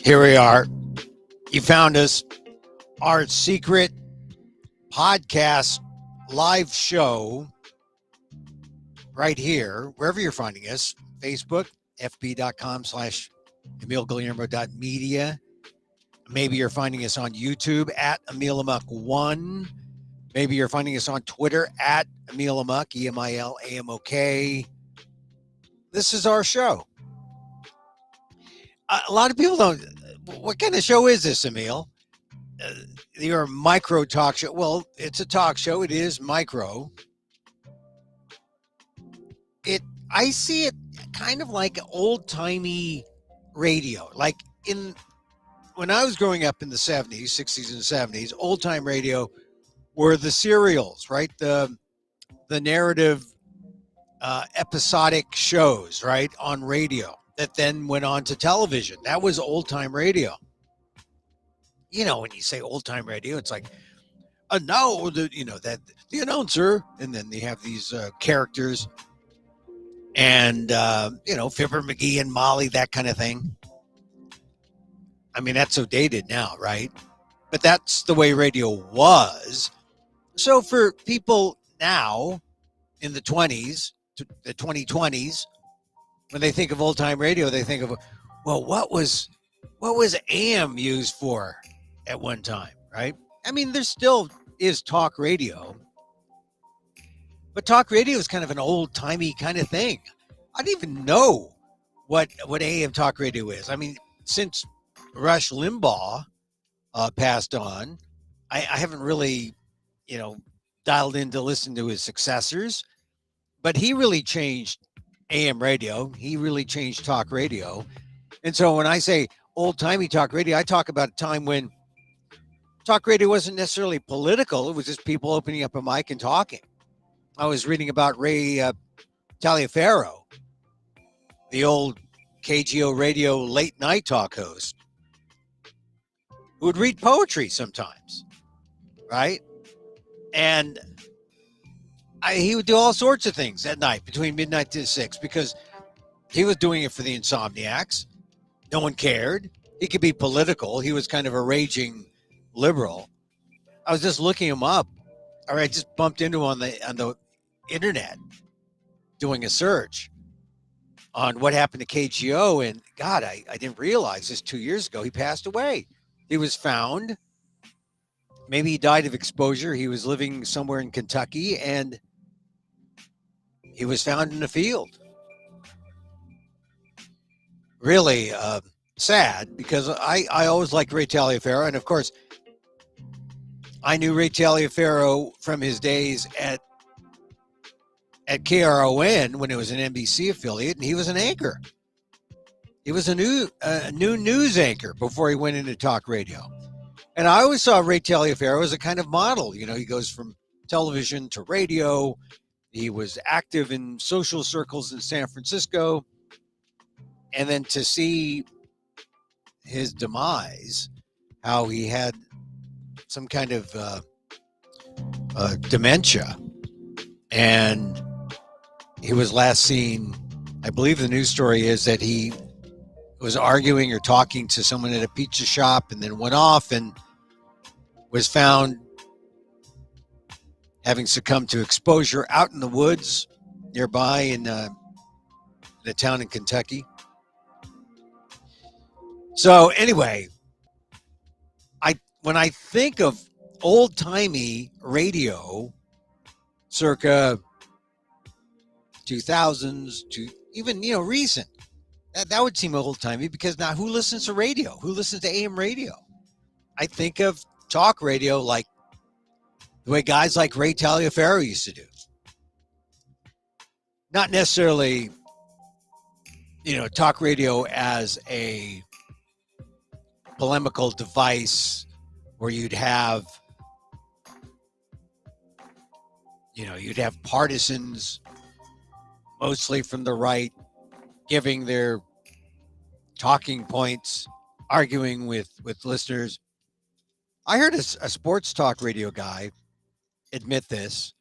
Here we are. You found us. Our secret podcast live show right here, wherever you're finding us. Facebook, fb.com/EmilGuillermo.media. Maybe you're finding us on YouTube at EmilAmok1. Maybe you're finding us on Twitter at EmilAmok, EMILAMOK. This is our show. A lot of people don't. What kind of show is this, Emil? Your micro talk show. Well, it's a talk show. It is micro. I see it kind of like old timey radio. Like when I was growing up in the 70s, 60s and 70s, old time radio were the serials, right? The narrative episodic shows, right, on radio that then went on to television. That was old time radio. You know, when you say old time radio, it's like, now that the announcer, and then they have these characters, and Fibber McGee and Molly, that kind of thing. I mean, that's so dated now, right? But that's the way radio was. So for people now in the 20s, the 2020s, when they think of old time radio, they think of, well, what was AM used for at one time, right? I mean, there still is talk radio, but talk radio is kind of an old timey kind of thing. I don't even know what AM talk radio is. I mean, since Rush Limbaugh passed on, I haven't really, dialed in to listen to his successors, but he really changed AM radio. He really changed talk radio. And so when I say old timey talk radio, I talk about a time when talk radio wasn't necessarily political. It was just people opening up a mic and talking. I was reading about Ray Taliaferro, the old KGO radio late night talk host, who would read poetry sometimes, right? And he would do all sorts of things at night between midnight to 6 because he was doing it for the Insomniacs. No one cared. He could be political. He was kind of a raging liberal. I was just looking him up, or I just bumped into him on the internet doing a search on what happened to KGO. And God, I didn't realize this 2 years ago. He passed away. He was found. Maybe he died of exposure. He was living somewhere in Kentucky, and he was found in a field. Really sad, because I always liked Ray Taliaferro. And of course, I knew Ray Taliaferro from his days at KRON when it was an NBC affiliate, and he was an anchor. He was a new news anchor before he went into talk radio. And I always saw Ray Taliaferro as a kind of model. He goes from television to radio. He was active in social circles in San Francisco. And then to see his demise, how he had some kind of dementia. And he was last seen, I believe the news story is that he was arguing or talking to someone at a pizza shop and then went off and was found having succumbed to exposure out in the woods nearby in a town in Kentucky. So anyway, when I think of old-timey radio circa 2000s to even, recent, that would seem old-timey, because now who listens to radio? Who listens to AM radio? I think of talk radio like the way guys like Ray Taliaferro used to do. Not necessarily, talk radio as a polemical device where you'd have partisans, mostly from the right, giving their talking points, arguing with listeners. I heard a sports talk radio guy admit this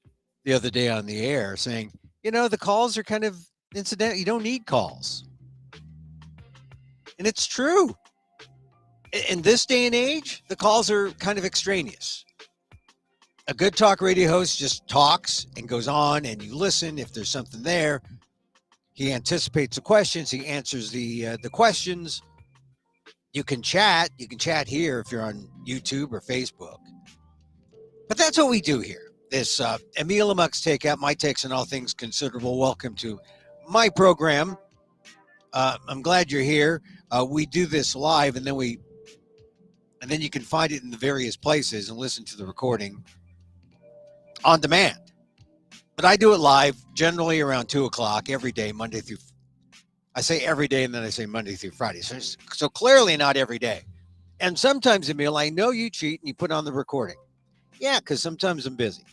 the other day on the air, saying, the calls are kind of incidental. You don't need calls. And it's true. In this day and age, the calls are kind of extraneous. A good talk radio host just talks and goes on, and you listen. If there's something there, he anticipates the questions. He answers the questions. You can chat. You can chat here if you're on YouTube or Facebook. But that's what we do here. This Emil, Amok's Takeout, my takes on all things considerable. Welcome to my program. I'm glad you're here. We do this live, and then you can find it in the various places and listen to the recording on demand. But I do it live, generally around 2 o'clock every day, Monday through. I say every day, and then I say Monday through Friday. So clearly not every day. And sometimes, Emil, I know you cheat and you put on the recording. Yeah, because sometimes I'm busy.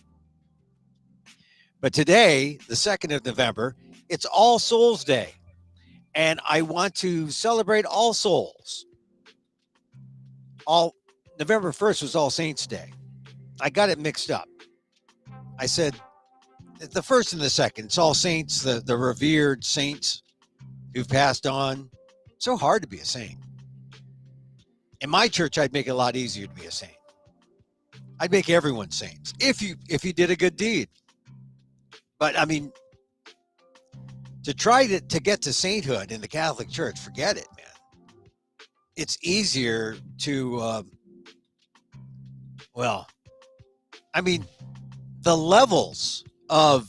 But today, the 2nd of November, it's All Souls Day. And I want to celebrate all souls. November 1st was All Saints Day. I got it mixed up. I said the 1st and the 2nd. It's All Saints, the revered saints who've passed on. It's so hard to be a saint. In my church, I'd make it a lot easier to be a saint. I'd make everyone saints if you did a good deed. But I mean, to try to get to sainthood in the Catholic Church, forget it, man. It's easier to, the levels of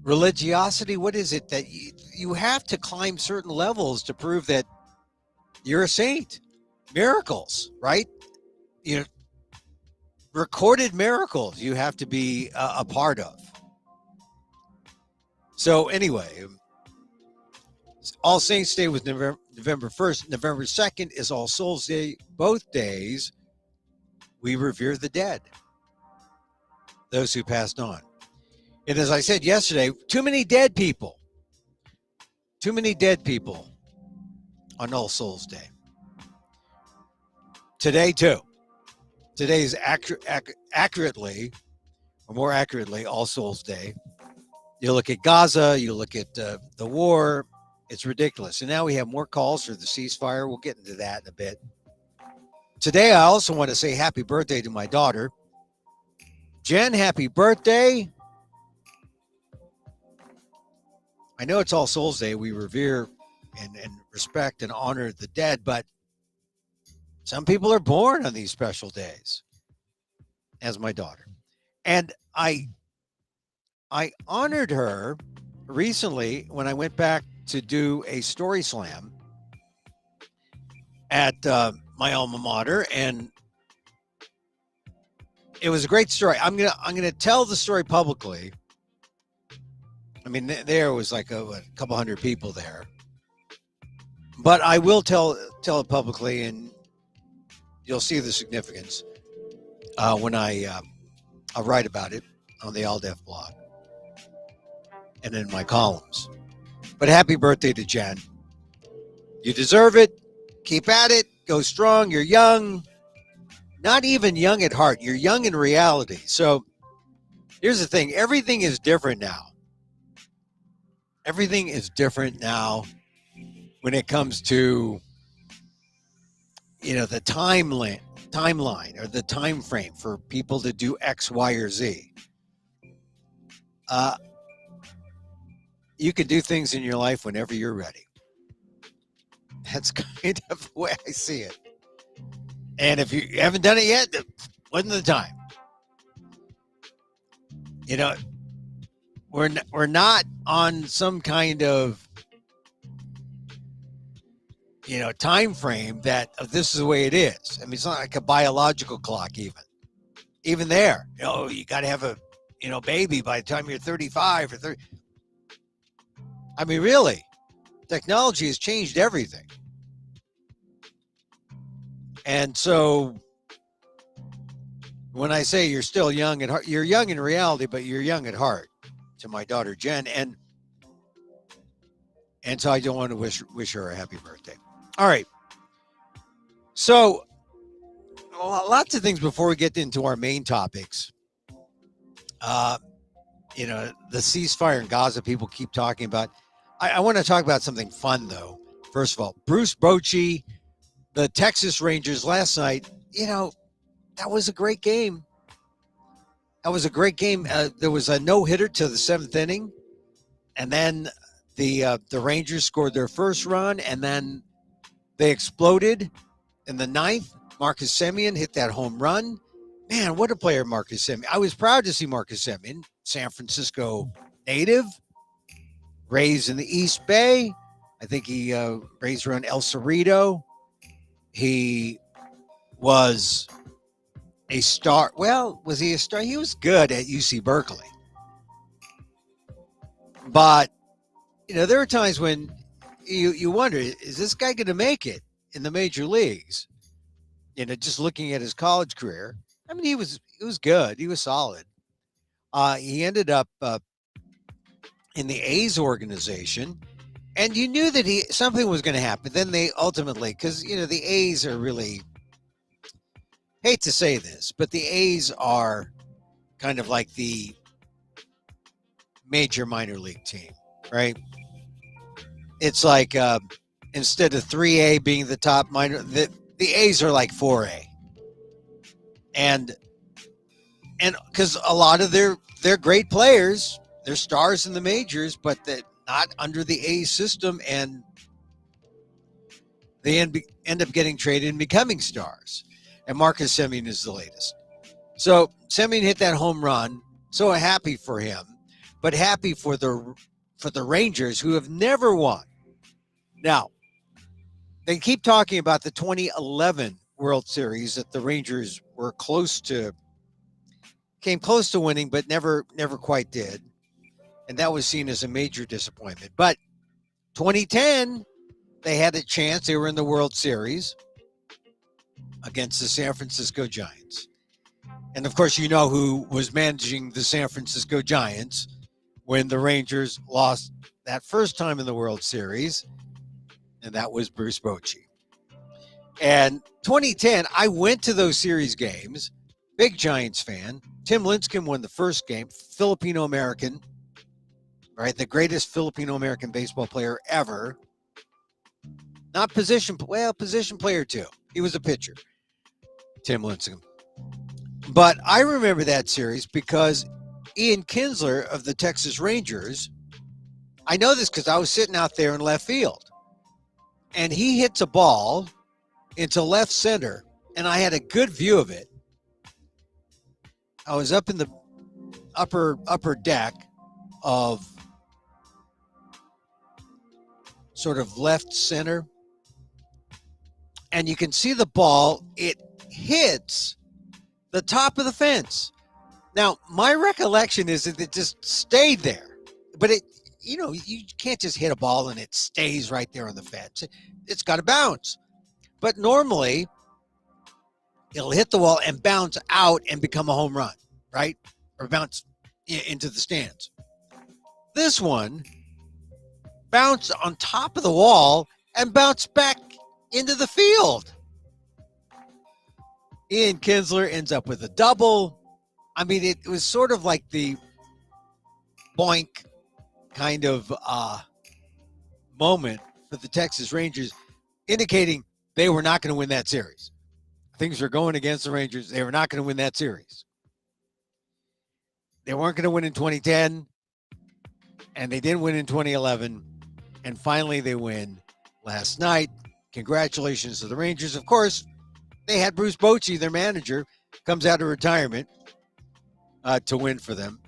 religiosity. What is it that you have to climb certain levels to prove that you're a saint? Miracles, right? Recorded miracles you have to be a part of. So anyway, All Saints Day was November 1st. November 2nd is All Souls Day. Both days, we revere the dead, those who passed on. And as I said yesterday, too many dead people on All Souls Day. Today, too. Today is more accurately, All Souls Day. You look at Gaza, you look at the war, it's ridiculous. And now we have more calls for the ceasefire. We'll get into that in a bit. Today, I also want to say happy birthday to my daughter. Jen, happy birthday. I know it's All Souls Day. We revere and respect and honor the dead, but some people are born on these special days, as my daughter. And I honored her recently when I went back to do a story slam at my alma mater, and it was a great story. I'm gonna tell the story publicly. I mean, there was like a couple hundred people there, but I will tell it publicly, and you'll see the significance when I'll write about it on the All Def blog and in my columns. But happy birthday to Jen. You deserve it. Keep at it. Go strong. You're young. Not even young at heart. You're young in reality. So here's the thing. Everything is different now. Everything is different now when it comes to, the timeline or the time frame for people to do X, Y, or Z. You can do things in your life whenever you're ready. That's kind of the way I see it. And if you haven't done it yet, wasn't the time. We're not on some kind of time frame that this is the way it is. I mean, it's not like a biological clock even there. You got to have a baby by the time you're 35 or 30. I mean, really, technology has changed everything. And so when I say you're still young at heart, you're young in reality, but you're young at heart, to my daughter, Jen. And so I don't want to wish her a happy birthday. All right. So lots of things before we get into our main topics. The ceasefire in Gaza, people keep talking about. I want to talk about something fun, though, First of all, Bruce Bochy, the Texas Rangers last night, that was a great game. That was a great game. There was a no-hitter to the seventh inning, and then the Rangers scored their first run, and then they exploded in the ninth. Marcus Semien hit that home run. Man, what a player Marcus Semien. I was proud to see Marcus Semien, San Francisco native, raised in the East Bay. I think he raised around El Cerrito. He was a star. Well, was he a star? He was good at UC Berkeley. But, there are times when you wonder, is this guy going to make it in the major leagues? Just looking at his college career. I mean, he was good. He was solid. He ended up in the A's organization, and you knew that something was going to happen. Then they ultimately, because, the A's are really, hate to say this, but the A's are kind of like the major minor league team, right? It's like instead of 3A being the top minor, the A's are like 4A. And because a lot of they're great players, they're stars in the majors, but they're not under the A's system, and they end up getting traded and becoming stars. And Marcus Semien is the latest. So Semien hit that home run. So happy for him, but happy for the Rangers, who have never won. Now, they keep talking about the 2011 World Series that the Rangers came close to winning, but never quite did. And that was seen as a major disappointment. But 2010, they had a chance. They were in the World Series against the San Francisco Giants. And of course, who was managing the San Francisco Giants when the Rangers lost that first time in the World Series, and that was Bruce Bochy. And 2010, I went to those series games, big Giants fan. Tim Lincecum won the first game, Filipino-American, right? The greatest Filipino-American baseball player ever. Not position player too. He was a pitcher, Tim Lincecum. But I remember that series because Ian Kinsler of the Texas Rangers, I know this because I was sitting out there in left field, and he hits a ball into left center, and I had a good view of it. I was up in the upper deck of sort of left center, and you can see the ball. It hits the top of the fence. Now, my recollection is that it just stayed there, but you can't just hit a ball and it stays right there on the fence. It's got to bounce. But normally, it'll hit the wall and bounce out and become a home run, right? Or bounce into the stands. This one bounced on top of the wall and bounced back into the field. Ian Kinsler ends up with a double. I mean, it was sort of like the boink kind of moment for the Texas Rangers, indicating they were not going to win that series. Things were going against the Rangers. They were not going to win that series. They weren't going to win in 2010, and they didn't win in 2011, and finally they win last night. Congratulations to the Rangers. Of course, they had Bruce Bochy, their manager, comes out of retirement to win for them.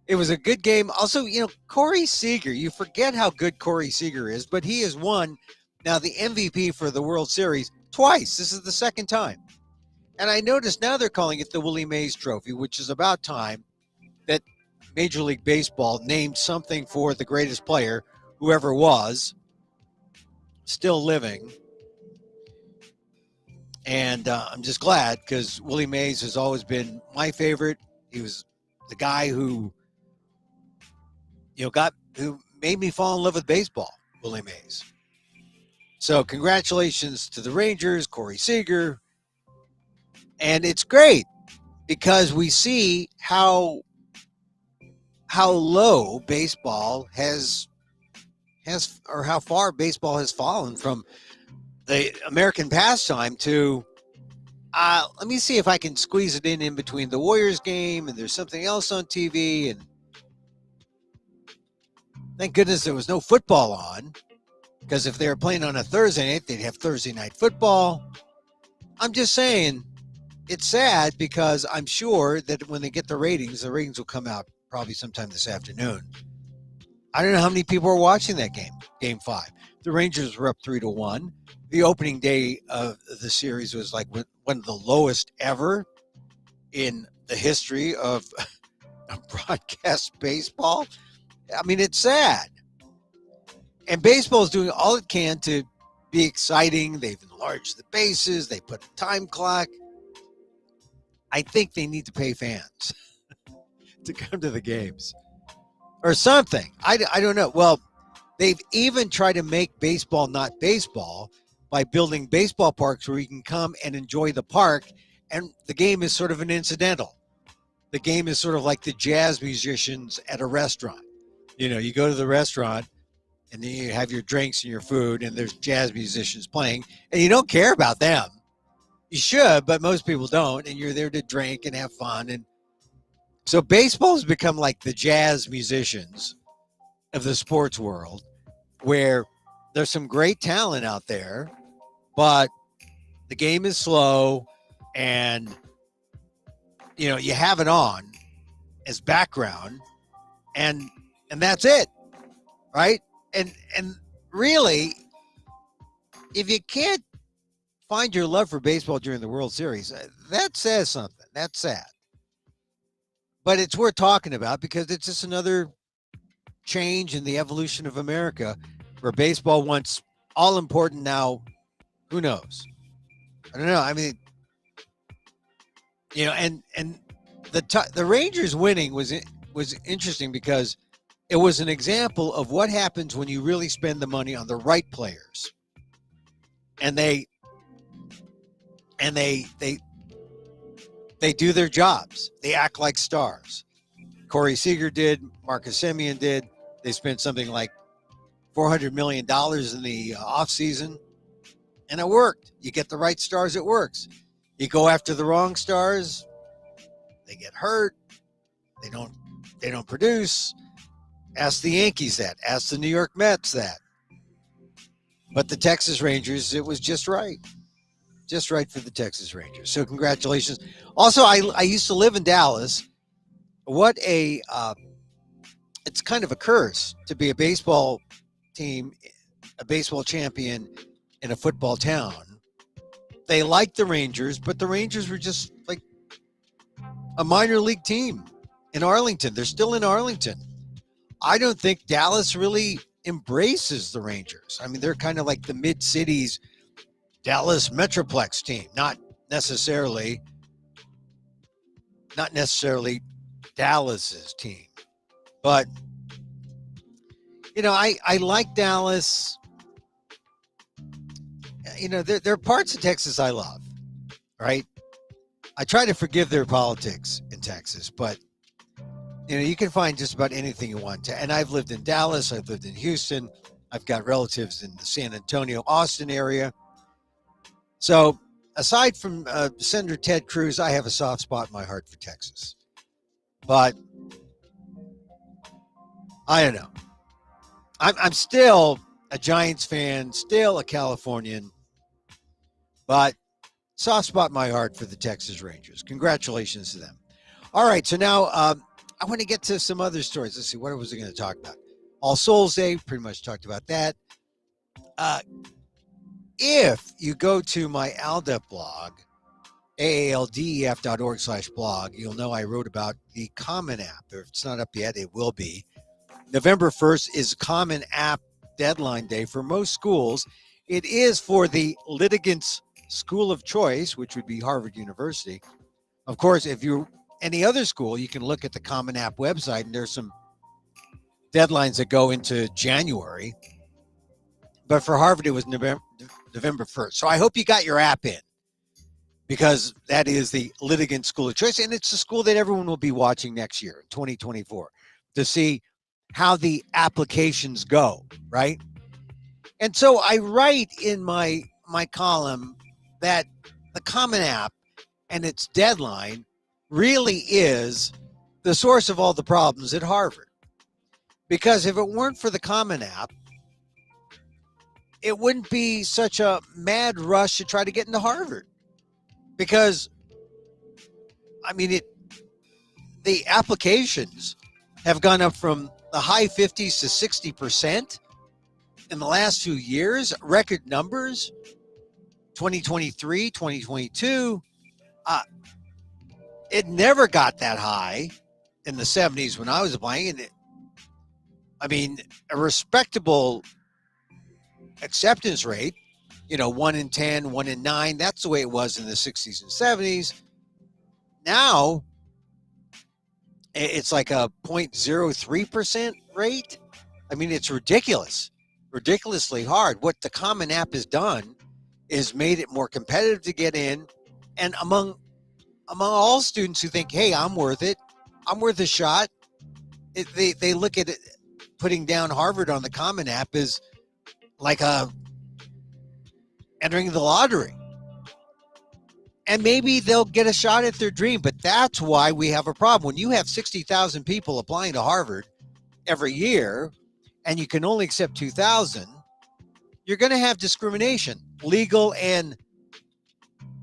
It was a good game. Also, Corey Seager, you forget how good Corey Seager is, but he has won now the MVP for the World Series twice. This is the second time. And I noticed now they're calling it the Willie Mays Trophy, which is about time that Major League Baseball named something for the greatest player, whoever was, still living. And I'm just glad because Willie Mays has always been my favorite. He was the guy who, who made me fall in love with baseball, Willie Mays. So congratulations to the Rangers, Corey Seager. And it's great because we see how low baseball has how far baseball has fallen from the American pastime to let me see if I can squeeze it in between the Warriors game and there's something else on TV. And thank goodness there was no football on, because if they were playing on a Thursday night, they'd have Thursday night football. I'm just saying it's sad, because I'm sure that when they get the ratings will come out probably sometime this afternoon. I don't know how many people are watching that game, Game 5. The Rangers were up 3-1. The opening day of the series was like one of the lowest ever in the history of broadcast baseball. I mean, it's sad. And baseball is doing all it can to be exciting. They've enlarged the bases. They put a time clock. I think they need to pay fans to come to the games or something. I don't know. Well, they've even tried to make baseball not baseball by building baseball parks where you can come and enjoy the park, and the game is sort of an incidental. The game is sort of like the jazz musicians at a restaurant. You know, you go to the restaurant and then you have your drinks and your food, and there's jazz musicians playing, and you don't care about them. You should, but most people don't, and you're there to drink and have fun. And so baseball has become like the jazz musicians of the sports world, where there's some great talent out there, but the game is slow, and you know, you have it on as background, and that's it, right? And really, if you can't find your love for baseball during the World Series, that says something. That's sad. But it's worth talking about, because it's just another change in the evolution of America, where baseball once all important, now who knows? I don't know. I mean, you know, and the Rangers winning was interesting, because it was an example of what happens when you really spend the money on the right players, and they do their jobs. They act like stars. Corey Seager did. Marcus Semien did. They spent something like $400 million in the offseason, and it worked. You get the right stars, it works. You go after the wrong stars, they get hurt. They don't produce. Ask the Yankees that. Ask the New York Mets that. But the Texas Rangers, it was just right. Just right for the Texas Rangers. So congratulations. Also, I used to live in Dallas. What it's kind of a curse to be a baseball team, a baseball champion in a football town. They liked the Rangers, but the Rangers were just like a minor league team in Arlington. They're still in Arlington. I don't think Dallas really embraces the Rangers. I mean, they're kind of like the mid-cities Dallas Metroplex team, not necessarily Dallas's team. But, you know, I like Dallas. You know, there are parts of Texas I love, right? I try to forgive their politics in Texas, but, you know, you can find just about anything you want to. And I've lived in Dallas. I've lived in Houston. I've got relatives in the San Antonio, Austin area. So aside from Senator Ted Cruz, I have a soft spot in my heart for Texas. But I don't know. I'm still a Giants fan, still a Californian, but soft spot in my heart for the Texas Rangers. Congratulations to them. All right, so now I want to get to some other stories. Let's see, what was I going to talk about? All Souls Day, pretty much talked about that. If you go to my ALDEF blog, aaldef.org/blog, you'll know I wrote about the Common App. If it's not up yet, it will be. November 1st is Common App deadline day for most schools. It is for the litigants' school of choice, which would be Harvard University. Of course, if you're any other school, you can look at the Common App website, and there's some deadlines that go into January. But for Harvard, it was November 1st. So I hope you got your app in, because that is the litigant school of choice. And it's the school that everyone will be watching next year, 2024, to see how the applications go, right? And so I write in my column that the Common App and its deadline really is the source of all the problems at Harvard. Because if it weren't for the Common App, it wouldn't be such a mad rush to try to get into Harvard. Because, I mean, the applications have gone up from the high 50s to 60% in the last few years, record numbers, 2023, 2022. It never got that high in the 70s when I was applying. And I mean, a respectable acceptance rate, 1 in 10, 1 in 9. That's the way it was in the 60s and 70s. Now, it's like a 0.03% rate. I mean, it's ridiculously hard. What the Common App has done is made it more competitive to get in. And among all students who think, hey, I'm worth it, I'm worth a shot, they look at it, putting down Harvard on the Common App is like entering the lottery. And maybe they'll get a shot at their dream, but that's why we have a problem. When you have 60,000 people applying to Harvard every year, and you can only accept 2,000, you're going to have discrimination, legal and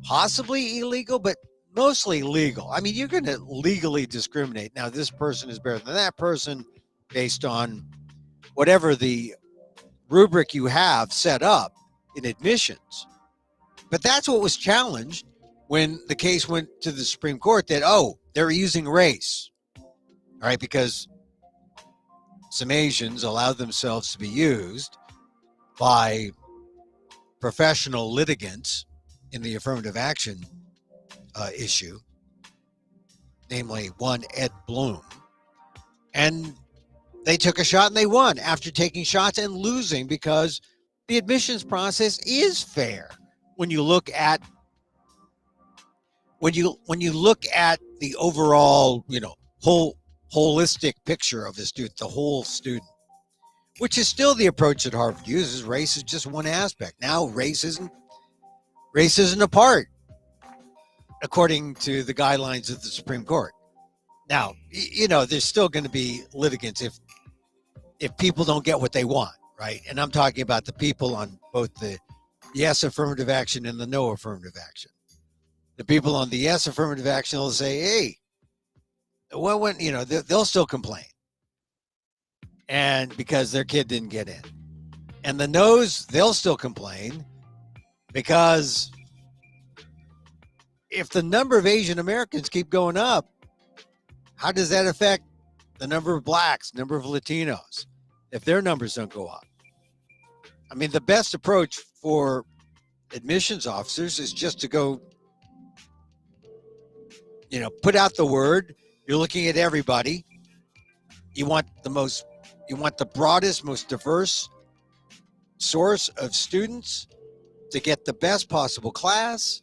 possibly illegal, but mostly legal. I mean, you're going to legally discriminate. Now, this person is better than that person based on whatever the rubric you have set up in admissions. But that's what was challenged when the case went to the Supreme Court, that, they're using race, all right, because some Asians allowed themselves to be used by professional litigants in the affirmative action issue, namely one Ed Bloom. And they took a shot and they won after taking shots and losing, because the admissions process is fair when you look at the overall, holistic picture of the student, the whole student, which is still the approach that Harvard uses. Race is just one aspect. Now race isn't a part, according to the guidelines of the Supreme Court. Now, there's still going to be litigants if people don't get what they want, right? And I'm talking about the people on both the yes affirmative action and the no affirmative action. The people on the yes affirmative action will say, hey, well, they'll still complain, and because their kid didn't get in. And the no's, they'll still complain, because if the number of Asian Americans keep going up, how does that affect the number of blacks, number of Latinos, if their numbers don't go up? I mean, the best approach for admissions officers is just to go, put out the word. You're looking at everybody. You want the broadest, most diverse source of students to get the best possible class.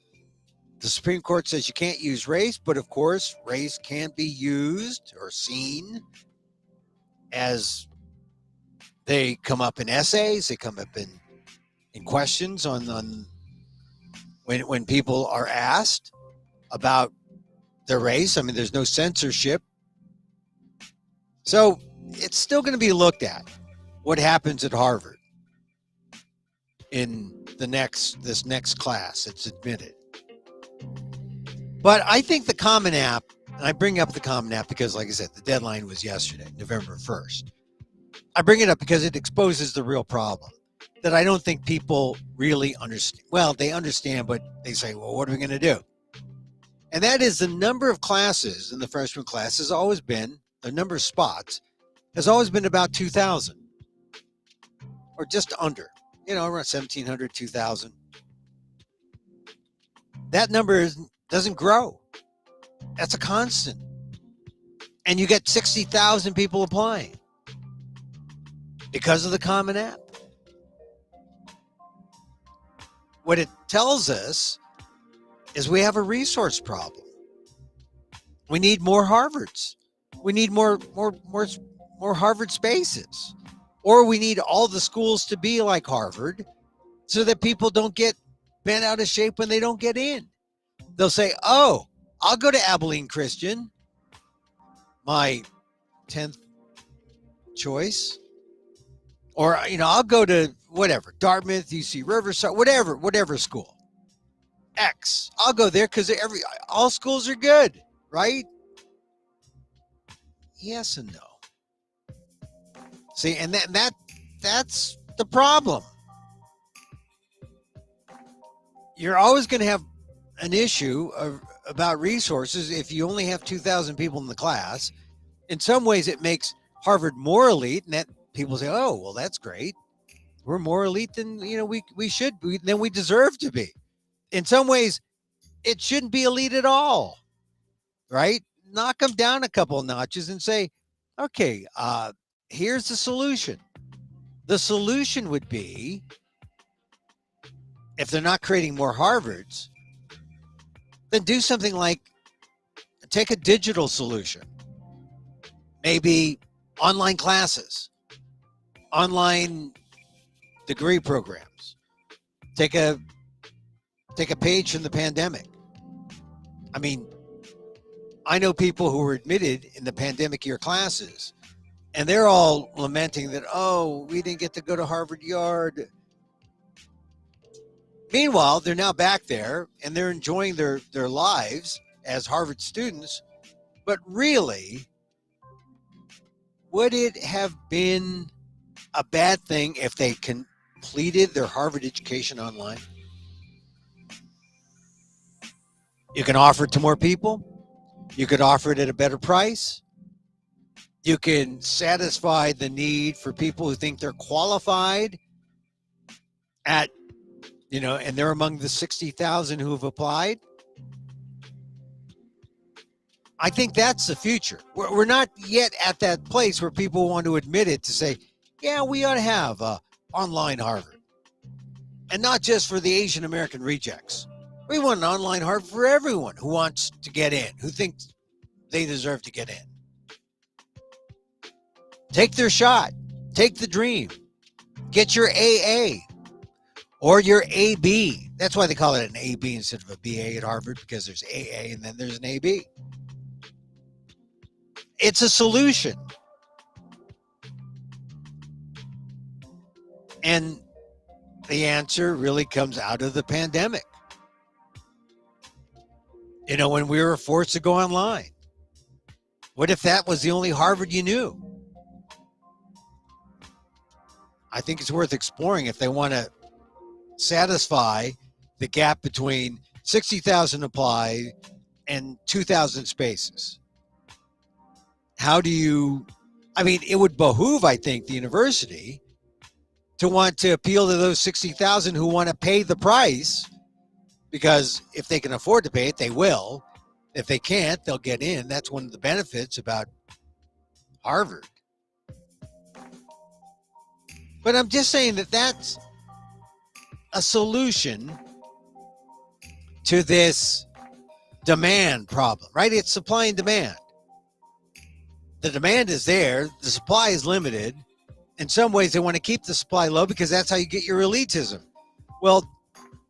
The Supreme Court says you can't use race, but of course, race can be used or seen as they come up in essays, they come up in questions on when people are asked about their race. I mean, there's no censorship. So it's still going to be looked at what happens at Harvard in this next class that's admitted. But I think the Common App, and I bring up the Common App because, like I said, the deadline was yesterday, November 1st. I bring it up because it exposes the real problem that I don't think people really understand. Well, they understand, but they say, well, what are we going to do? And that is the number of classes in the freshman class has always been, the number of spots has always been about 2,000 or just under, around 1,700, 2,000. That number doesn't grow. That's a constant. And you get 60,000 people applying because of the Common App. What it tells us is we have a resource problem. We need more Harvards. We need more more Harvard spaces. Or we need all the schools to be like Harvard so that people don't get bent out of shape when they don't get in. They'll say, oh, I'll go to Abilene Christian, my 10th choice. Or, I'll go to whatever, Dartmouth, UC Riverside, whatever school. X. I'll go there because all schools are good, right? Yes and no. See, and that's the problem. You're always going to have an issue about resources if you only have 2,000 people in the class. In some ways, it makes Harvard more elite, and that people say, "Oh, well, that's great. We're more elite than we should be, than we deserve to be." In some ways, it shouldn't be elite at all, right? Knock them down a couple of notches and say, "Okay, here's the solution." The solution would be, if they're not creating more Harvards, then do something like take a digital solution, maybe online classes, online degree programs. Take a page from the pandemic. I mean, I know people who were admitted in the pandemic year classes, and they're all lamenting that, oh, we didn't get to go to Harvard Yard. Meanwhile, they're now back there and they're enjoying their lives as Harvard students. But really, would it have been a bad thing if they completed their Harvard education online? You can offer it to more people. You could offer it at a better price. You can satisfy the need for people who think they're qualified and they're among the 60,000 who have applied. I think that's the future. We're not yet at that place where people want to admit it, to say, yeah, we ought to have online Harvard. And not just for the Asian American rejects. We want an online Harvard for everyone who wants to get in, who thinks they deserve to get in. Take their shot. Take the dream. Get your AA or your AB. That's why they call it an AB instead of a BA at Harvard, because there's AA and then there's an AB. It's a solution. And the answer really comes out of the pandemic. When we were forced to go online. What if that was the only Harvard you knew? I think it's worth exploring if they want to satisfy the gap between 60,000 apply and 2,000 spaces. How do you, it would behoove, I think, the university to want to appeal to those 60,000 who want to pay the price, because if they can afford to pay it, they will. If they can't, they'll get in. That's one of the benefits about Harvard. But I'm just saying that that's a solution to this demand problem, right? It's supply and demand. The demand is there. The supply is limited. In some ways, they want to keep the supply low because that's how you get your elitism. Well,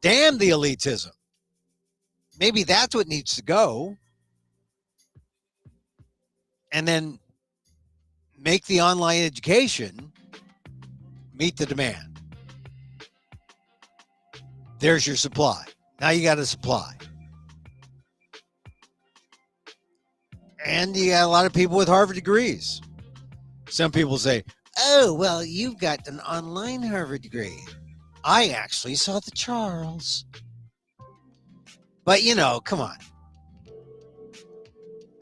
damn the elitism. Maybe that's what needs to go. And then make the online education meet the demand. There's your supply. Now you got a supply. And you got a lot of people with Harvard degrees. Some people say, oh, well, you've got an online Harvard degree. I actually saw the Charles. But, come on.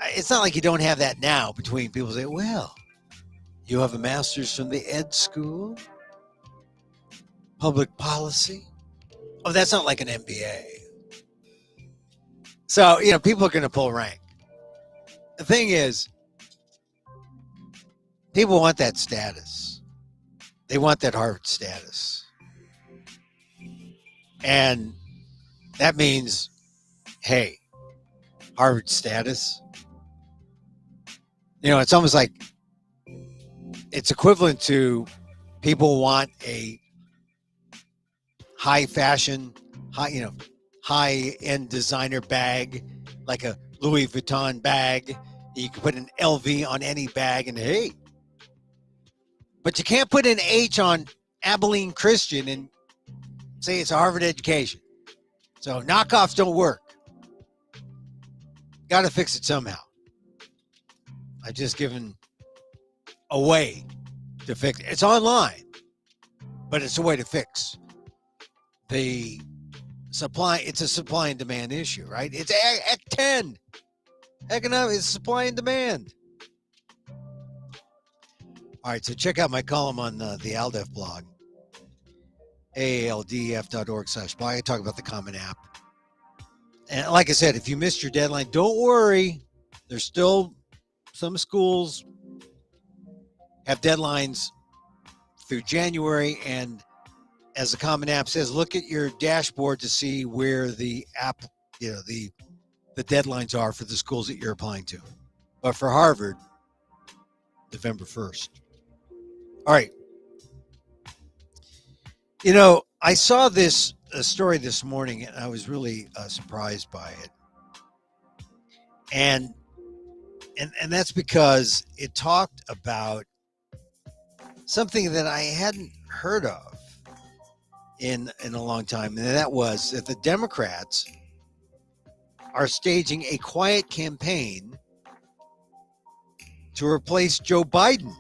It's not like you don't have that now between people say, well, you have a master's from the ed school, public policy. Oh, that's not like an MBA. So, people are going to pull rank. The thing is, people want that status. They want that Harvard status. And that means, hey, Harvard status. It's almost like it's equivalent to people want a high fashion, high end designer bag, like a Louis Vuitton bag. You can put an LV on any bag, and hey, but you can't put an H on Abilene Christian and say it's a Harvard education. So knockoffs don't work. Got to fix it somehow. I've just given a way to fix it. It's online, but it's a way to fix the supply. It's a supply and demand issue, right? It's Act 10. Economic is supply and demand. All right, so check out my column on the ALDEF blog, aaldf.org/blog. I talk about the Common App. And like I said, if you missed your deadline, don't worry. There's still some schools have deadlines through January. And as the Common App says, look at your dashboard to see where the app, the deadlines are for the schools that you're applying to. But for Harvard, November 1st. All right. I saw this story this morning, and I was really surprised by it. And that's because it talked about something that I hadn't heard of in a long time, and that was that the Democrats are staging a quiet campaign to replace Joe Biden.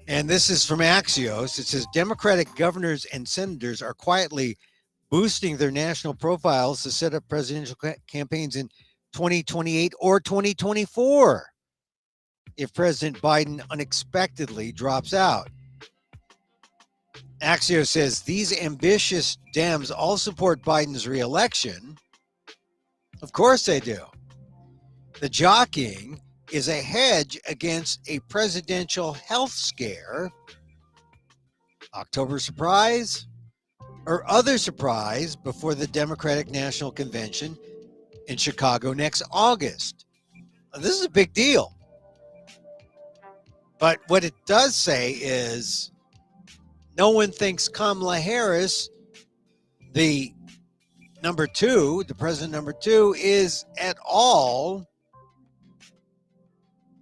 And this is from Axios. It says Democratic governors and senators are quietly boosting their national profiles to set up presidential campaigns in 2028 or 2024 if President Biden unexpectedly drops out. Axios says these ambitious Dems all support Biden's reelection. Of course they do. The jockeying is a hedge against a presidential health scare, October surprise, or other surprise before the Democratic National Convention in Chicago next August. Now, this is a big deal. But what it does say is no one thinks Kamala Harris, the president number two, is at all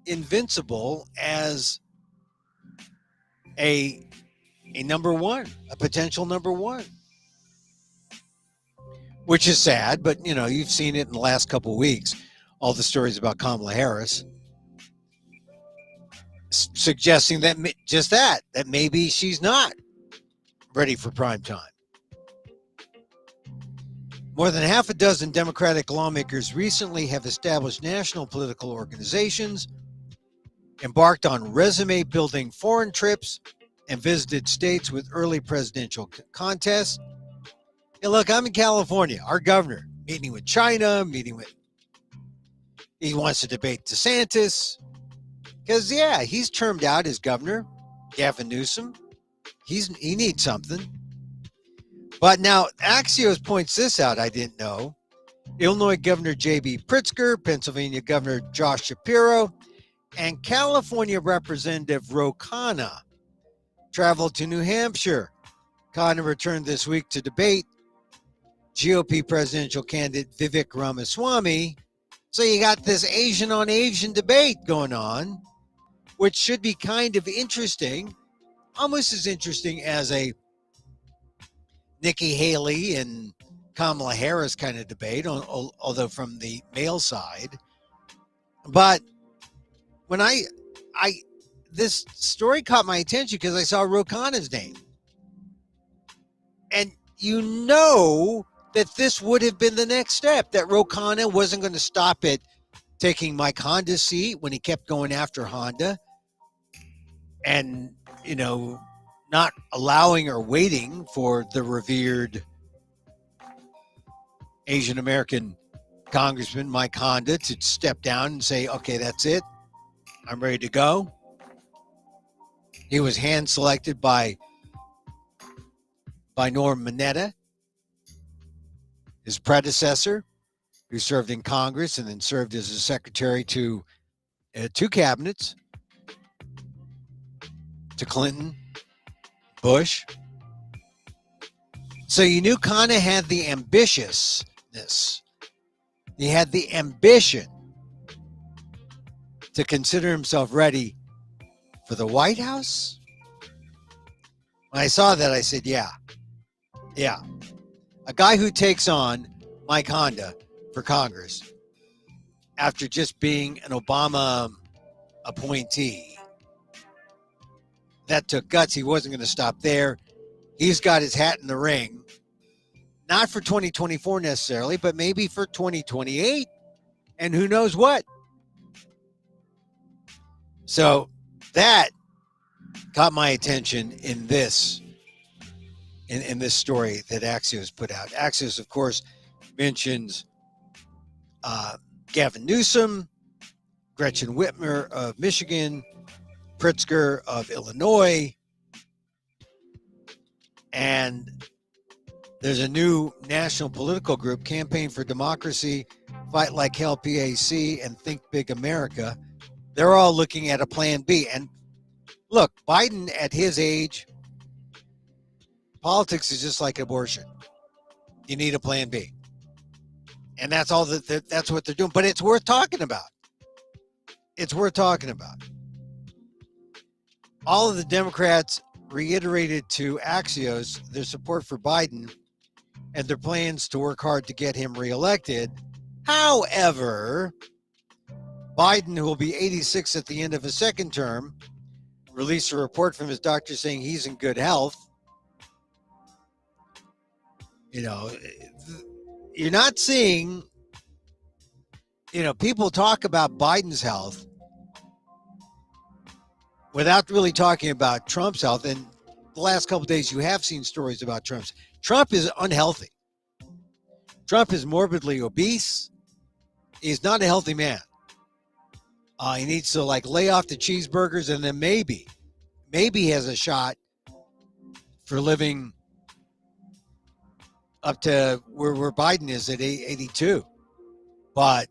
invincible as a number one, a potential number one, which is sad. But you've seen it in the last couple of weeks, all the stories about Kamala Harris suggesting that that maybe she's not ready for prime time. More than half a dozen Democratic lawmakers recently have established national political organizations, embarked on resume-building foreign trips, and visited states with early presidential contests. And look, I'm in California. Our governor, meeting with China, he wants to debate DeSantis. Because, he's termed out as governor, Gavin Newsom. He needs something. But now, Axios points this out, I didn't know. Illinois Governor J.B. Pritzker, Pennsylvania Governor Josh Shapiro, and California Representative Ro Khanna traveled to New Hampshire. Khanna returned this week to debate GOP presidential candidate Vivek Ramaswamy. So you got this Asian on Asian debate going on, which should be kind of interesting, almost as interesting as a Nikki Haley and Kamala Harris kind of debate, although from the male side. But when this story caught my attention because I saw Ro Khanna's name. And that this would have been the next step, that Ro Khanna wasn't going to stop at taking Mike Honda's seat when he kept going after Honda and, not allowing or waiting for the revered Asian American Congressman Mike Honda to step down and say, okay, that's it. I'm ready to go. He was hand selected by Norm Mineta, his predecessor, who served in Congress and then served as a secretary to 2 cabinets to Clinton, Bush. So you knew kind of had the ambitiousness. He had the ambition to consider himself ready for the White House. When I saw that, I said, yeah. A guy who takes on Mike Honda for Congress after just being an Obama appointee. That took guts. He wasn't going to stop there. He's got his hat in the ring, not for 2024 necessarily, but maybe for 2028, and who knows what. So that caught my attention in this story that Axios put out. Axios, of course, mentions Gavin Newsom, Gretchen Whitmer of Michigan, Pritzker of Illinois, and there's a new national political group, Campaign for Democracy, Fight Like Hell PAC, and Think Big America. They're all looking at a plan B. And look, Biden at his age, politics is just like abortion. You need a plan B. And that's all that's what they're doing. But it's worth talking about. It's worth talking about. All of the Democrats reiterated to Axios their support for Biden and their plans to work hard to get him reelected. However, Biden, who will be 86 at the end of his second term, released a report from his doctor saying he's in good health. You know, you're not seeing, people talk about Biden's health without really talking about Trump's health. And the last couple of days, you have seen stories about Trump's. Trump is unhealthy. Trump is morbidly obese. He's not a healthy man. He needs to lay off the cheeseburgers, and then maybe he has a shot for living up to where Biden is at 82. But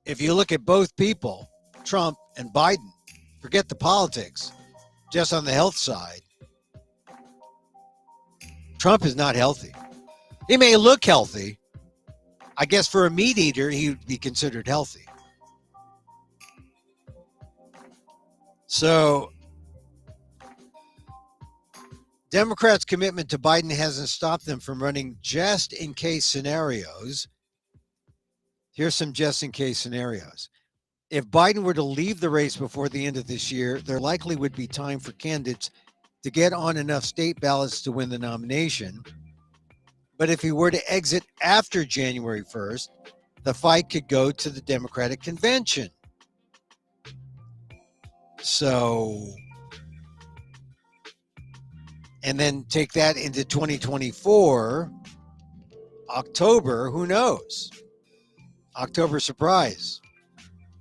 if you look at both people, Trump and Biden, forget the politics, just on the health side, Trump is not healthy. He may look healthy. I guess for a meat eater, he would be considered healthy. So, Democrats' commitment to Biden hasn't stopped them from running just-in-case scenarios. Here's some just-in-case scenarios. If Biden were to leave the race before the end of this year, there likely would be time for candidates to get on enough state ballots to win the nomination. But if he were to exit after January 1st, the fight could go to the Democratic convention. So, and then take that into 2024, October, who knows? October surprise.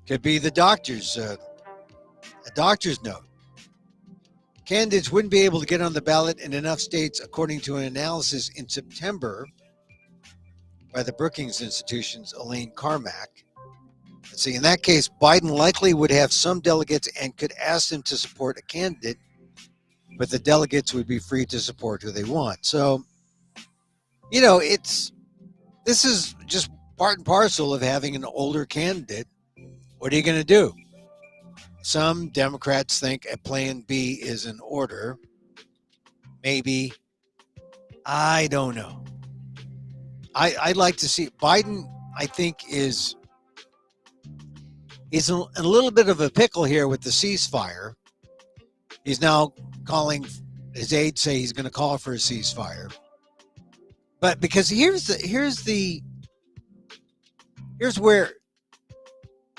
Could be the doctor's note. Candidates wouldn't be able to get on the ballot in enough states, according to an analysis in September by the Brookings Institution's Elaine Carmack. Let's see, in that case, Biden likely would have some delegates and could ask them to support a candidate, but the delegates would be free to support who they want. So, this is just part and parcel of having an older candidate. What are you going to do? Some Democrats think a plan B is in order. Maybe. I don't know. I'd like to see Biden, I think, is a little bit of a pickle here with the ceasefire. He's now calling, his aides say he's going to call for a ceasefire. But because here's where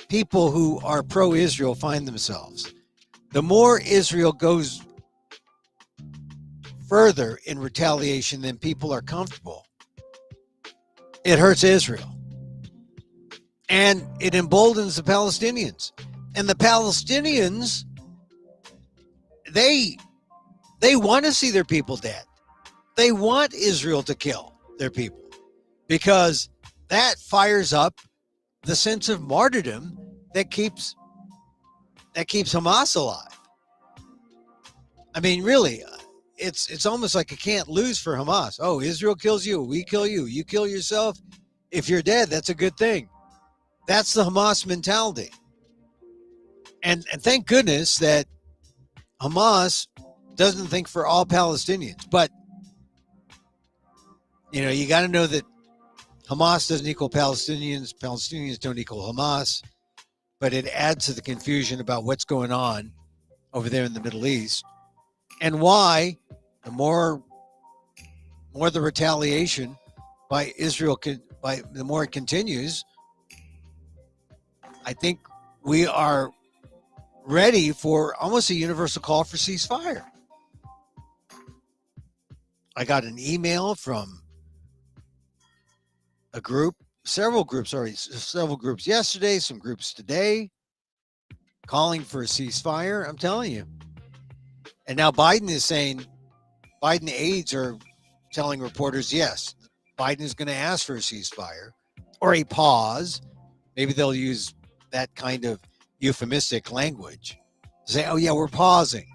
people who are pro-Israel find themselves. The more Israel goes further in retaliation than people are comfortable, it hurts Israel. And it emboldens the Palestinians. And the Palestinians, they want to see their people dead. They want Israel to kill their people because that fires up the sense of martyrdom that keeps Hamas alive. I mean, really, it's almost like a can't lose for Hamas. Oh, Israel kills you, we kill you, you kill yourself. If you're dead, that's a good thing. That's the Hamas mentality. And thank goodness that Hamas doesn't think for all Palestinians. But, you know, you got to know that Hamas doesn't equal Palestinians. Palestinians don't equal Hamas. But it adds to the confusion about what's going on over there in the Middle East and why the more the retaliation by Israel, by the more it continues, I think we are ready for almost a universal call for ceasefire. I got an email from a group, several groups yesterday, some groups today, calling for a ceasefire. I'm telling you. And now Biden is saying, Biden aides are telling reporters, yes, Biden is going to ask for a ceasefire or a pause. Maybe they'll use that kind of euphemistic language. Say, oh, yeah, we're pausing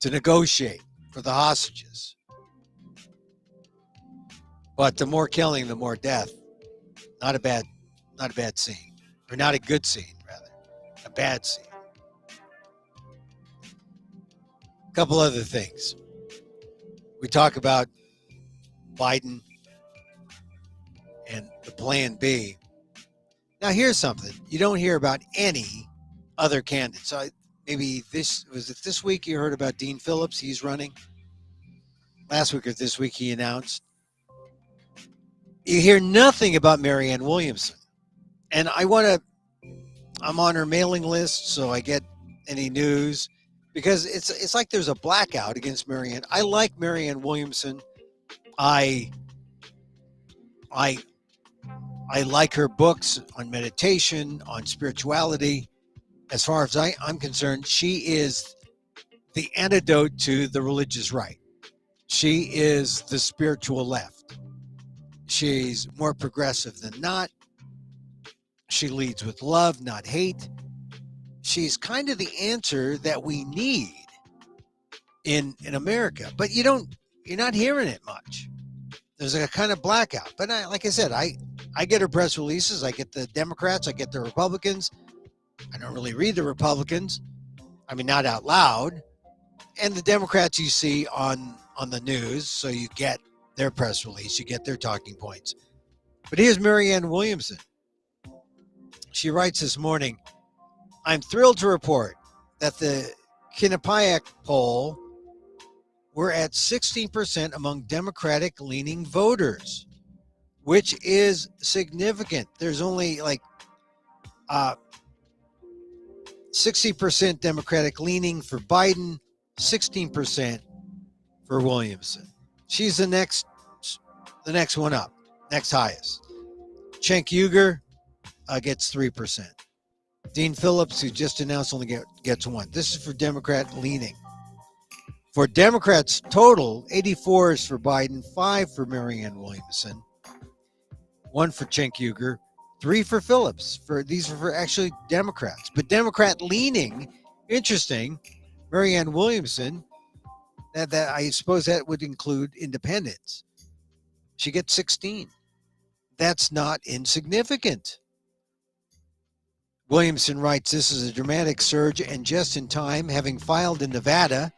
to negotiate for the hostages. But the more killing, the more death. Not a bad scene. Or not a good scene, rather. A bad scene. A couple other things. We talk about Biden and the plan B. Now, here's something. You don't hear about any other candidates. So maybe this week you heard about Dean Phillips. He's running. Last week or this week he announced. You hear nothing about Marianne Williamson. And I'm on her mailing list, so I get any news because it's like there's a blackout against Marianne. I like Marianne Williamson. I like her books on meditation, on spirituality. As far as I'm concerned, she is the antidote to the religious right. She is the spiritual left. She's more progressive than not. She leads with love, not hate. She's kind of the answer that we need in America. But you're not hearing it much. There's a kind of blackout. But like I said, I get her press releases. I get the Democrats. I get the Republicans. I don't really read the Republicans. I mean, not out loud. And the Democrats you see on the news, so you get their press release, you get their talking points. But here's Marianne Williamson. She writes this morning, I'm thrilled to report that the Quinnipiac poll, we're at 16% among Democratic-leaning voters, which is significant. There's only like 60% Democratic-leaning for Biden, 16% for Williamson. She's the next one up, next highest. Cenk Uygur gets 3%. Dean Phillips, who just announced, only gets 1. This is for Democrat-leaning. For Democrats total, 84 is for Biden, 5 for Marianne Williamson, 1 for Cenk Uygur, 3 for Phillips. These are for actually Democrats. But Democrat-leaning, interesting, Marianne Williamson, that I suppose that would include independents. She gets 16. That's not insignificant. Williamson writes, this is a dramatic surge and just in time, having filed in Nevada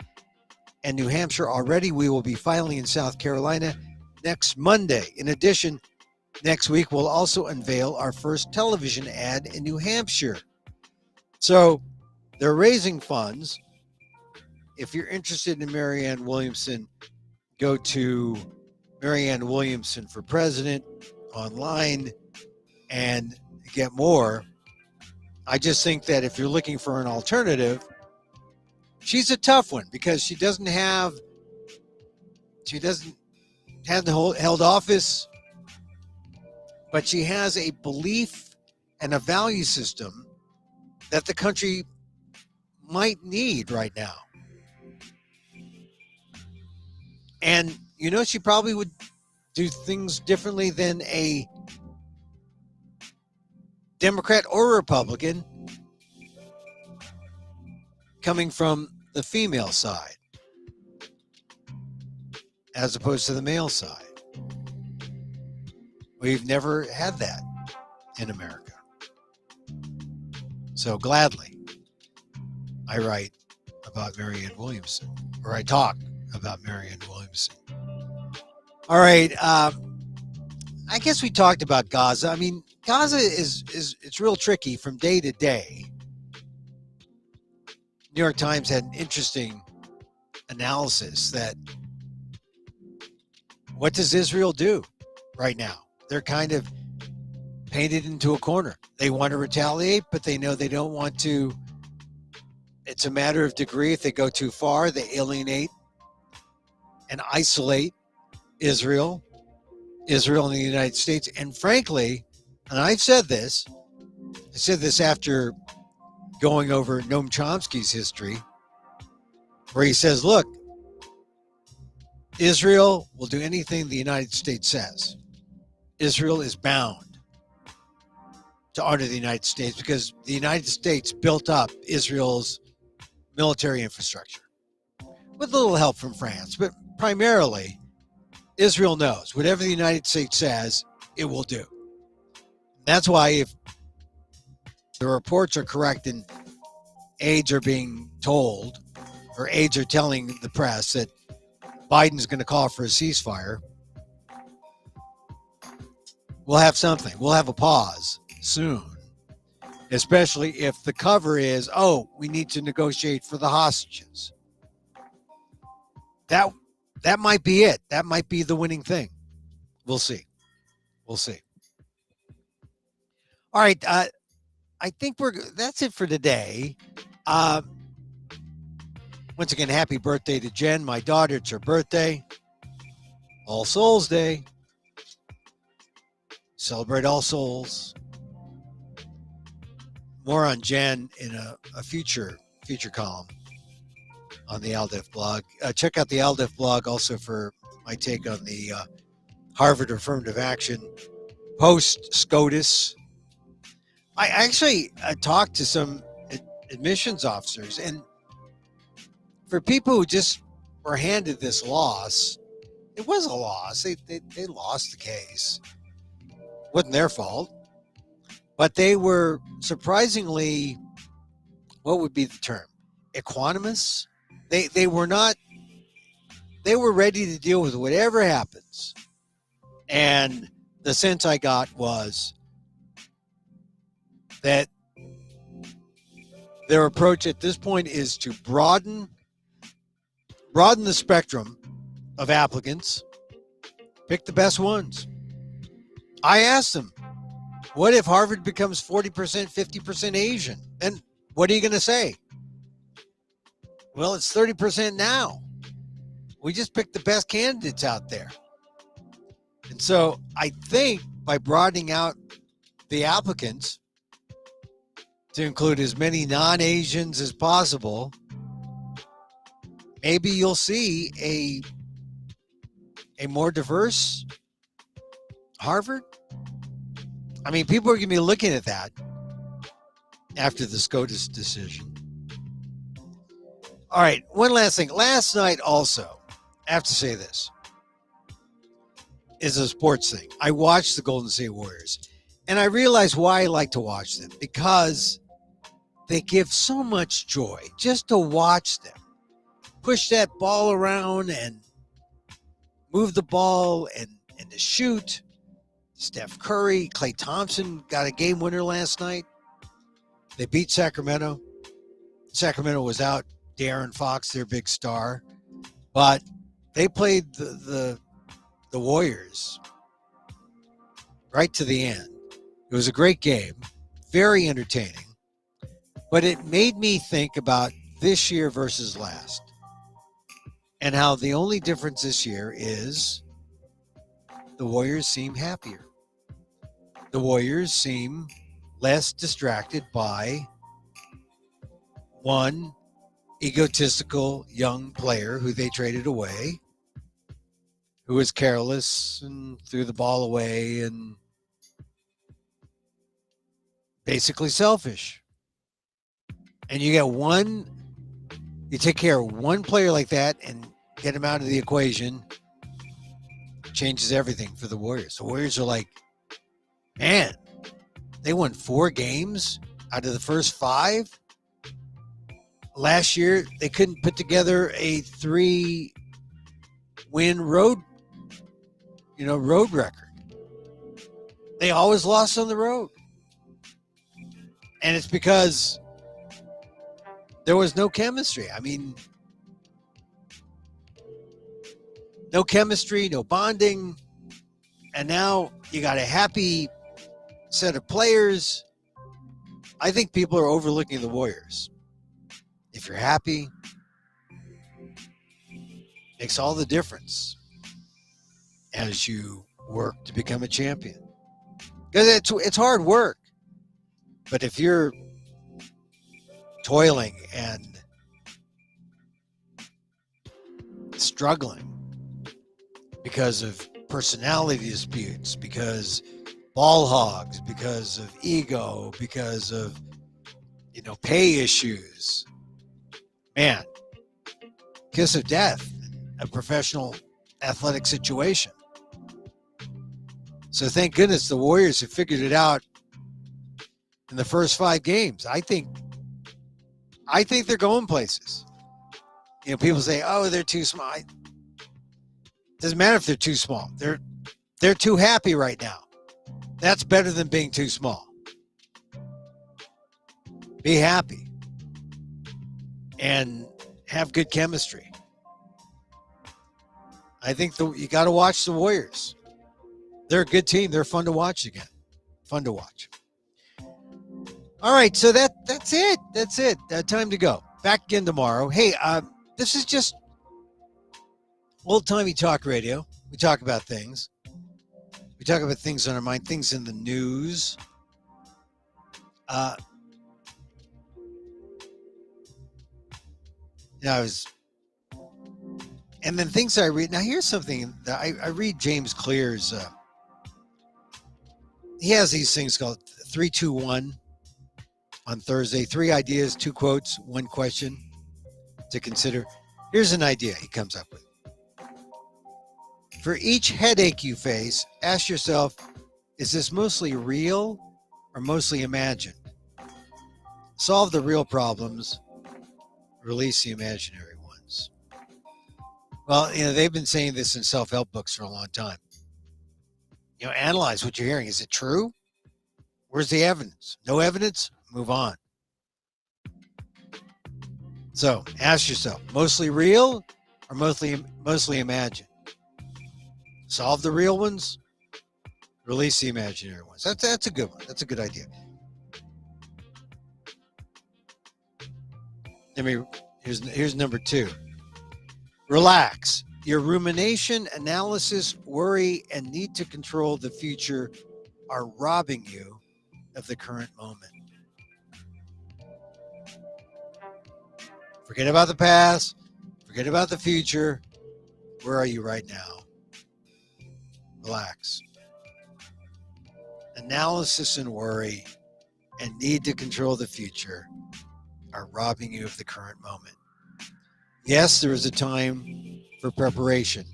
and New Hampshire already, we will be filing in South Carolina next Monday. In addition, next week we'll also unveil our first television ad in New Hampshire. So they're raising funds. If you're interested in Marianne Williamson, go to Marianne Williamson for President online and get more. I just think that if you're looking for an alternative, she's a tough one because she hasn't held office, but she has a belief and a value system that the country might need right now. And, she probably would do things differently than a Democrat or Republican, coming from the female side as opposed to the male side. We've never had that in America. So gladly, I write about Marianne Williamson, or I talk about Marianne Williamson. All right. I guess we talked about Gaza. I mean, Gaza is it's real tricky from day to day. New York Times had an interesting analysis that what does Israel do right now? They're kind of painted into a corner. They want to retaliate, but they know they don't want to. It's a matter of degree. If they go too far, they alienate and isolate Israel and the United States. And frankly, and I said this after going over Noam Chomsky's history, where he says, look, Israel will do anything the United States says. Israel is bound to honor the United States because the United States built up Israel's military infrastructure with a little help from France, but primarily Israel knows whatever the United States says, it will do. That's why if the reports are correct and aides are being told, or aides are telling the press that Biden's going to call for a ceasefire, we'll have something. We'll have a pause soon, especially if the cover is, oh, we need to negotiate for the hostages. That might be it. That might be the winning thing. We'll see. We'll see. All right. I think that's it for today. Once again, happy birthday to Jen, my daughter. It's her birthday. All Souls Day. Celebrate All Souls. More on Jen in a future column on the ALDEF blog. Check out the ALDEF blog also for my take on the Harvard affirmative action post-SCOTUS. I actually talked to some admissions officers, and for people who just were handed this loss, it was a loss. They lost the case. It wasn't their fault. But they were surprisingly, what would be the term? Equanimous? They were not, they were ready to deal with whatever happens. And the sense I got was that their approach at this point is to broaden the spectrum of applicants, pick the best ones. I asked them, what if Harvard becomes 40%, 50% Asian? Then what are you going to say? Well, it's 30% now. We just picked the best candidates out there. And so I think by broadening out the applicants to include as many non-Asians as possible, maybe you'll see a more diverse Harvard. I mean, people are going to be looking at that after the SCOTUS decision. All right, one last thing. Last night also, I have to say this, is a sports thing. I watched the Golden State Warriors, and I realized why I like to watch them, because they give so much joy just to watch them push that ball around and move the ball and to shoot. Steph Curry, Klay Thompson got a game winner last night. They beat Sacramento. Sacramento was out De'Aaron Fox, their big star, but they played the Warriors right to the end. It was a great game, very entertaining, but it made me think about this year versus last, and how the only difference this year is the Warriors seem happier. The Warriors seem less distracted by one egotistical young player who they traded away, who was careless and threw the ball away, and basically selfish. And you take care of one player like that and get him out of the equation, changes everything for the Warriors. The Warriors are like, man, they won 4 games out of the first 5. Last year, they couldn't put together a 3-win road record. They always lost on the road. And it's because there was no chemistry. I mean, no chemistry, no bonding. And now you got a happy set of players. I think people are overlooking the Warriors. If you're happy, makes all the difference as you work to become a champion. Because it's hard work. But if you're toiling and struggling because of personality disputes, because ball hogs, because of ego, because of pay issues, man, kiss of death, a professional athletic situation. So thank goodness the Warriors have figured it out in the first 5 games. I think they're going places. People say, "Oh, they're too small." Doesn't matter if they're too small. They're too happy right now. That's better than being too small. Be happy and have good chemistry. I think you got to watch the Warriors. They're a good team. They're fun to watch again. Fun to watch. All right, so that's it. That's it. Time to go. Back again tomorrow. Hey, this is just old-timey talk radio. We talk about things. We talk about things on our mind, things in the news. And then things I read. Now, here's something that I read James Clear's. He has these things called 3-2-1 on Thursday. 3 ideas, 2 quotes, 1 question to consider. Here's an idea he comes up with. For each headache you face, ask yourself, is this mostly real or mostly imagined? Solve the real problems, release the imaginary ones. Well, they've been saying this in self-help books for a long time. Analyze what you're hearing. Is it true? Where's the evidence? No evidence? Move on. So ask yourself, mostly real or mostly imagined? Solve the real ones, release the imaginary ones. That's a good one. That's a good idea. Here's number 2. Relax. Your rumination, analysis, worry, and need to control the future are robbing you of the current moment. Forget about the past. Forget about the future. Where are you right now? Relax. Analysis and worry and need to control the future are robbing you of the current moment. Yes, there is a time for preparation,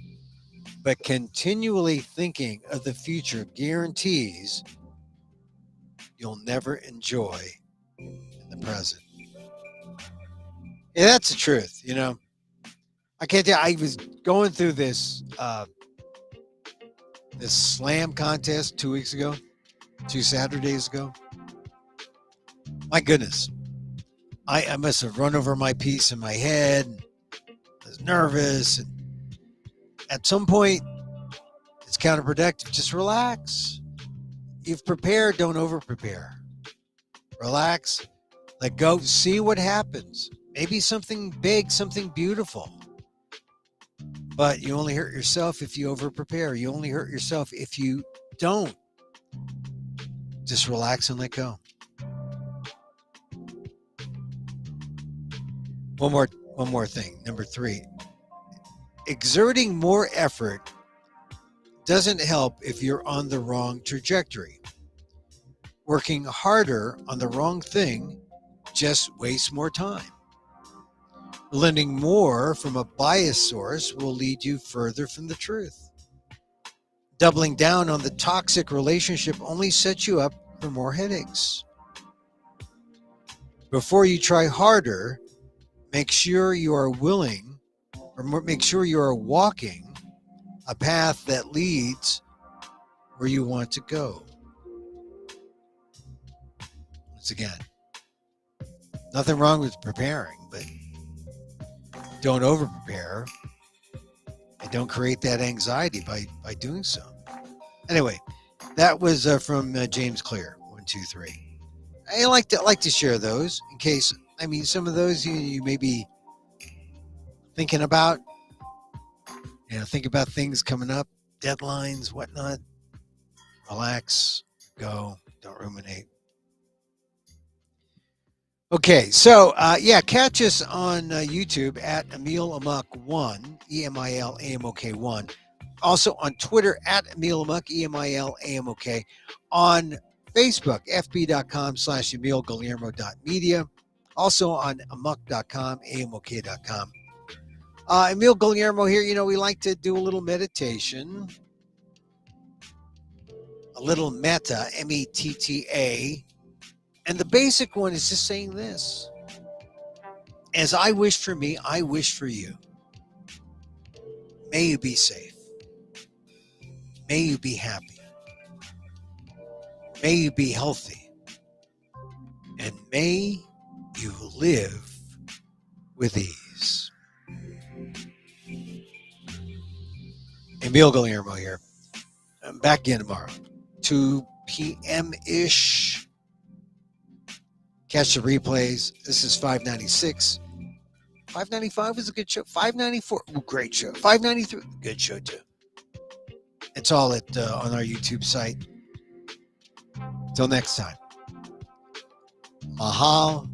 but continually thinking of the future guarantees you'll never enjoy in the present. Yeah, that's the truth. I can't tell. I was going through this slam contest 2 weeks ago, 2 Saturdays ago. My goodness. I must have run over my piece in my head. I was nervous. And at some point, it's counterproductive. Just relax. You've prepared, don't over-prepare. Relax. Let go. See what happens. Maybe something big, something beautiful. But you only hurt yourself if you over-prepare. You only hurt yourself if you don't. Just relax and let go. One more thing. Number 3. Exerting more effort doesn't help if you're on the wrong trajectory. Working harder on the wrong thing just wastes more time. Learning more from a biased source will lead you further from the truth. Doubling down on the toxic relationship only sets you up for more headaches. Before you try harder, make sure you are willing, or make sure you are walking a path that leads where you want to go. Once again, nothing wrong with preparing, but don't over prepare and don't create that anxiety by doing so. Anyway, that was from James Clear, 123. I like to share those in case, some of those you may be thinking about, think about things coming up, deadlines, whatnot. Relax, go, don't ruminate. Okay, so catch us on YouTube at Emil Amok 1, Emil Amok 1. Also on Twitter at Emil Amok, Emil Amok. On Facebook, fb.com/EmilGuillermo.media. Also on amok.com, amok.com. Emil Guillermo here. We like to do a little meditation, a little metta, METTA. And the basic one is just saying this: as I wish for me, I wish for you. May you be safe. May you be happy. May you be healthy. And may you live with ease. Emil Guillermo here. I'm back again tomorrow, 2 p.m.-ish. Catch the replays. This is 596. 595 was a good show. 594, great show. 593, good show too. It's all on our YouTube site. Till next time. Mahal.